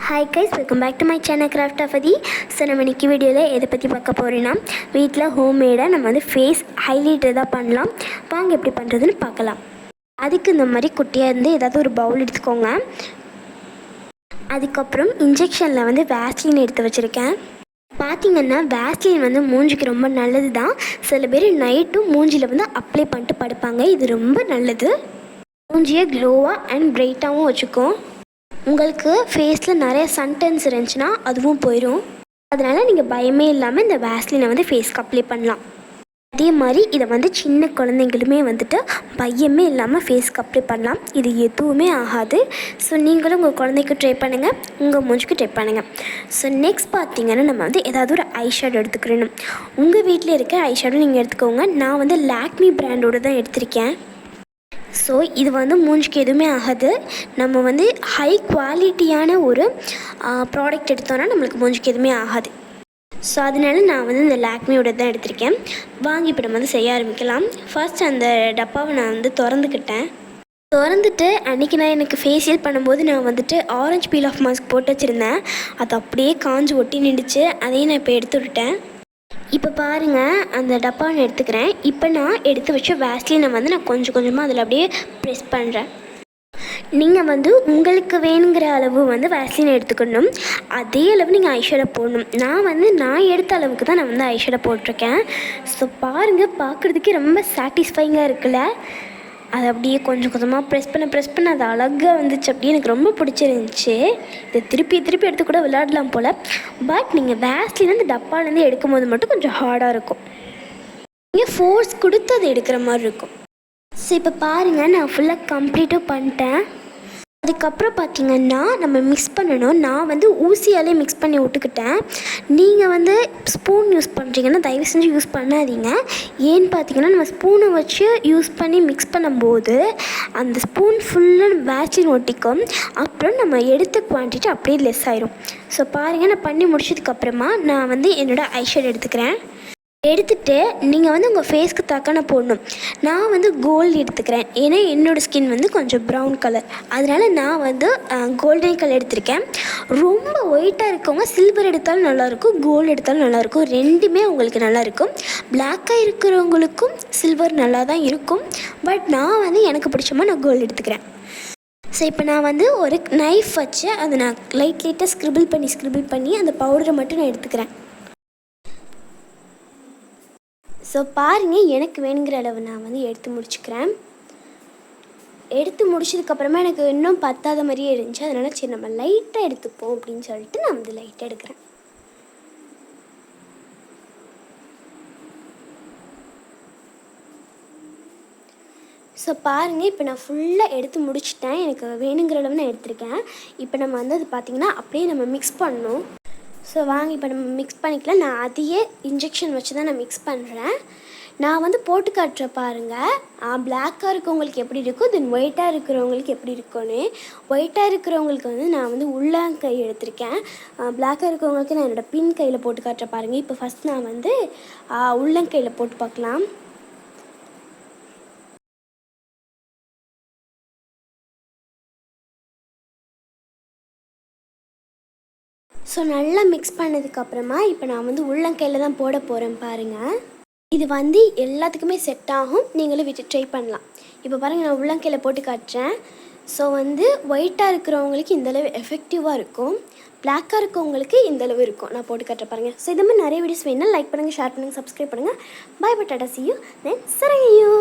Hi guys, welcome back to my channel craft of Adhi. So நம்ம இன்றைக்கி வீடியோவில் எதை பற்றி பார்க்க போகிறோன்னா, வீட்டில் ஹோம்மேடாக நம்ம வந்து ஃபேஸ் ஹைலைட்டர் தான் பண்ணலாம். வாங்க எப்படி பண்ணுறதுன்னு பார்க்கலாம். அதுக்கு இந்த மாதிரி குட்டியாக இருந்து ஏதாவது ஒரு பவுல் எடுத்துக்கோங்க. அதுக்கப்புறம் இன்ஜெக்ஷனில் வந்து வேஸ்லின் எடுத்து வச்சுருக்கேன். பார்த்திங்கன்னா வேஸ்லின் வந்து மூஞ்சிக்கு ரொம்ப நல்லது தான். சில பேர் நைட்டும் மூஞ்சியில் வந்து அப்ளை பண்ணிட்டு படுப்பாங்க. இது ரொம்ப நல்லது. மூஞ்சியை க்ளோவாக அண்ட் பிரைட்டாகவும் வச்சுக்கும். உங்களுக்கு ஃபேஸில் நிறைய சன்டர்ன்ஸ் இருந்துச்சுன்னா அதுவும் போயிடும். அதனால் நீங்கள் பயமே இல்லாமல் இந்த வேஸ்லினை வந்து ஃபேஸ்க்கு அப்ளை பண்ணலாம். அதே மாதிரி இதை வந்து சின்ன குழந்தைங்களுமே வந்துட்டு பயமே இல்லாமல் ஃபேஸ்க்கு அப்ளை பண்ணலாம். இது எதுவுமே ஆகாது. ஸோ நீங்களும் உங்கள் குழந்தைக்கு ட்ரை பண்ணுங்கள், உங்கள் மூஞ்சிக்கு ட்ரை பண்ணுங்கள். ஸோ நெக்ஸ்ட் பார்த்திங்கன்னா நம்ம வந்து ஏதாவது ஒரு ஐ ஷேடோ எடுத்துக்கிறணும். உங்கள் வீட்டில் இருக்க ஐ ஷேடோ நீங்கள் எடுத்துக்கோங்க. நான் வந்து லாக்மி பிராண்டோடு தான் எடுத்திருக்கேன். ஸோ இது வந்து மூஞ்சிக்கு எதுவுமே ஆகாது. நம்ம வந்து ஹை குவாலிட்டியான ஒரு ப்ராடக்ட் எடுத்தோன்னா நம்மளுக்கு மூஞ்சிக்கு எதுவுமே ஆகாது. ஸோ அதனால நான் வந்து இந்த லாக்மியோட தான் எடுத்திருக்கேன். வாங்கி இப்போ நம்ம வந்து செய்ய ஆரம்பிக்கலாம். ஃபர்ஸ்ட் அந்த டப்பாவை நான் வந்து திறந்துட்டு அன்றைக்கி நான் எனக்கு ஃபேஷியல் பண்ணும்போது நான் வந்துட்டு ஆரஞ்சு பீல் ஆஃப் மாஸ்க் போட்டு வச்சுருந்தேன். அது அப்படியே காஞ்சு ஒட்டி நின்றுச்சு. அதையும் நான் இப்போ எடுத்து விட்டேன். இப்போ பாருங்கள், அந்த டப்பா நான் எடுத்துக்கிறேன். இப்போ நான் எடுத்து வச்ச வேஸ்லினை வந்து நான் கொஞ்சம் கொஞ்சமாக அதில் அப்படியே ப்ரெஸ் பண்ணுறேன். நீங்கள் வந்து உங்களுக்கு வேணுங்கிற அளவு வந்து வேஸ்லினை எடுத்துக்கணும். அதே அளவு நீங்கள் ஐஷேடோ போடணும். நான் எடுத்த அளவுக்கு தான் நான் வந்து ஐஷேடோ போட்டிருக்கேன். ஸோ பாருங்கள், பார்க்குறதுக்கே ரொம்ப சாட்டிஸ்ஃபைங்காக இருக்குல்ல. அதை அப்படியே கொஞ்சம் கொஞ்சமாக ப்ரெஸ் பண்ண அது அழகாக வந்துச்சு. அப்படியே எனக்கு ரொம்ப பிடிச்சிருந்துச்சி. இதை திருப்பி எடுத்து கூட விளையாடலாம் போல். பட் நீங்கள் வேஸ்லின் அந்த டப்பாலேருந்து எடுக்கும் போது மட்டும் கொஞ்சம் ஹார்டாக இருக்கும். நீங்கள் ஃபோர்ஸ் கொடுத்து அதை எடுக்கிற மாதிரி இருக்கும். ஸோ இப்போ பாருங்கள், நான் ஃபுல்லாக கம்ப்ளீட்டாக பண்ணிட்டேன். அதுக்கப்புறம் பார்த்திங்கன்னா நம்ம மிக்ஸ் பண்ணணும். நான் வந்து ஊசியாலே மிக்ஸ் பண்ணி விட்டுக்கிட்டேன். நீங்கள் வந்து ஸ்பூன் யூஸ் பண்ணுறீங்கன்னா தயவு செஞ்சு யூஸ் பண்ணாதீங்க. ஏன்னு பார்த்தீங்கன்னா நம்ம ஸ்பூனை வச்சு யூஸ் பண்ணி மிக்ஸ் பண்ணும்போது அந்த ஸ்பூன் ஃபுல்லாக வேஸ்லின் ஒட்டிக்கும். அப்புறம் நம்ம எடுத்த குவான்டிட்டி அப்படியே லெஸ் ஆயிரும். ஸோ பாருங்கள், நான் பண்ணி முடிச்சதுக்கப்புறமா நான் வந்து என்னோடய ஐஷேடோ எடுத்துகிட்டு நீங்கள் வந்து உங்கள் ஃபேஸ்க்கு தக்கன போடணும். நான் வந்து கோல்டு எடுத்துக்கிறேன். ஏன்னா என்னோடய ஸ்கின் வந்து கொஞ்சம் ப்ரௌன் கலர். அதனால் நான் வந்து கோல்டன் கலர் எடுத்திருக்கேன். ரொம்ப ஒயிட்டாக இருக்கவங்க சில்வர் எடுத்தாலும் நல்லாயிருக்கும், கோல்டு எடுத்தாலும் நல்லாயிருக்கும். ரெண்டுமே உங்களுக்கு நல்லாயிருக்கும். பிளாக்காக இருக்கிறவங்களுக்கும் சில்வர் நல்லா தான் இருக்கும். பட் நான் வந்து எனக்கு பிடிச்ச மாதிரி நான் கோல்டு எடுத்துக்கிறேன். ஸோ இப்போ நான் வந்து ஒரு நைஃப் வச்சு அதை நான் லைட்டாக ஸ்க்ரிபிள் பண்ணி அந்த பவுடரை மட்டும் நான் எடுத்துக்கிறேன். ஸோ பாருங்கள், எனக்கு வேணுங்கிற அளவு நான் வந்து எடுத்து முடிச்சுக்கிறேன். எடுத்து முடிச்சதுக்கப்புறமா எனக்கு இன்னும் பத்தாத மாதிரியே இருந்துச்சு. அதனால் சரி நம்ம லைட்டாக எடுத்துப்போம் அப்படின்னு சொல்லிட்டு நான் வந்து லைட்டாக எடுக்கிறேன். ஸோ பாருங்கள், இப்போ நான் ஃபுல்லாக எடுத்து முடிச்சிட்டேன். எனக்கு வேணுங்கிற அளவு நான் எடுத்திருக்கேன். இப்போ நம்ம வந்து அது பார்த்திங்கன்னா அப்படியே நம்ம மிக்ஸ் பண்ணணும். ஸோ வாங்க இப்போ நம்ம மிக்ஸ் பண்ணிக்கலாம். நான் அதையே இன்ஜெக்ஷன் வச்சு தான் நான் மிக்ஸ் பண்ணுறேன். நான் வந்து போட்டு காட்டுற பாருங்கள். பிளாக்காக இருக்கவங்களுக்கு எப்படி இருக்கும், தென் ஒயிட்டாக இருக்கிறவங்களுக்கு எப்படி இருக்கும்னு. ஒயிட்டாக இருக்கிறவங்களுக்கு வந்து நான் வந்து உள்ளங்கை எடுத்திருக்கேன். பிளாக்காக இருக்கிறவங்களுக்கு நான் என்னோடய பின் கையில் போட்டு காட்டுற பாருங்கள். இப்போ ஃபஸ்ட் நான் வந்து உள்ளங்கையில் போட்டு பார்க்கலாம். ஸோ நல்லா மிக்ஸ் பண்ணதுக்கப்புறமா இப்போ நான் வந்து உள்ளங்கையில் தான் போட போகிறேன் பாருங்கள். இது வந்து எல்லாத்துக்குமே செட் ஆகும். நீங்களும் வீட்டு ட்ரை பண்ணலாம். இப்போ பாருங்கள், நான் உள்ளங்கையில் போட்டு காட்டுறேன். ஸோ வந்து ஒயிட்டாக இருக்கிறவங்களுக்கு இந்தளவு எஃபெக்டிவாக இருக்கும், பிளாக்காக இருக்கவங்களுக்கு இந்தளவு இருக்கும். நான் போட்டு காட்டுறேன் பாருங்கள். ஸோ இது மாதிரி நிறைய வீடியோஸ் வேணும்னா லைக் பண்ணுங்கள், ஷேர் பண்ணுங்கள், சப்ஸ்கிரைப் பண்ணுங்கள். பை பை, டாடா, see you, then see you.